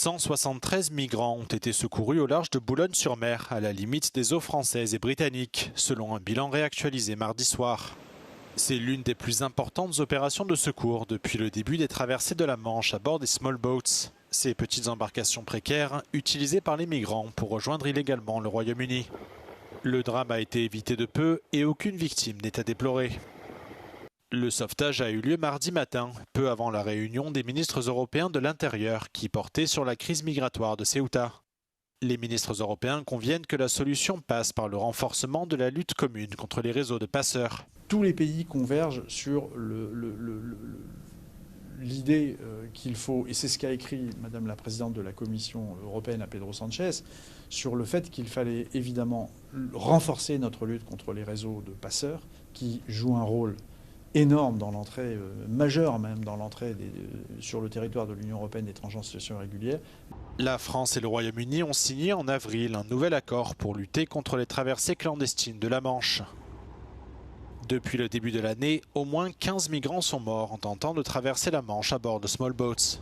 773 migrants ont été secourus au large de Boulogne-sur-Mer, à la limite des eaux françaises et britanniques, selon un bilan réactualisé mardi soir. C'est l'une des plus importantes opérations de secours depuis le début des traversées de la Manche à bord des small boats, ces petites embarcations précaires utilisées par les migrants pour rejoindre illégalement le Royaume-Uni. Le drame a été évité de peu et aucune victime n'est à déplorer. Le sauvetage a eu lieu mardi matin, peu avant la réunion des ministres européens de l'Intérieur qui portait sur la crise migratoire de Ceuta. Les ministres européens conviennent que la solution passe par le renforcement de la lutte commune contre les réseaux de passeurs. Tous les pays convergent sur l'idée qu'il faut, et c'est ce qu'a écrit Madame la Présidente de la Commission européenne à Pedro Sanchez, sur le fait qu'il fallait évidemment renforcer notre lutte contre les réseaux de passeurs qui jouent un rôle énorme dans l'entrée, majeure même dans l'entrée sur le territoire de l'Union européenne d'étrangers en situation irrégulière. La France et le Royaume-Uni ont signé en avril un nouvel accord pour lutter contre les traversées clandestines de la Manche. Depuis le début de l'année, au moins 15 migrants sont morts en tentant de traverser la Manche à bord de small boats.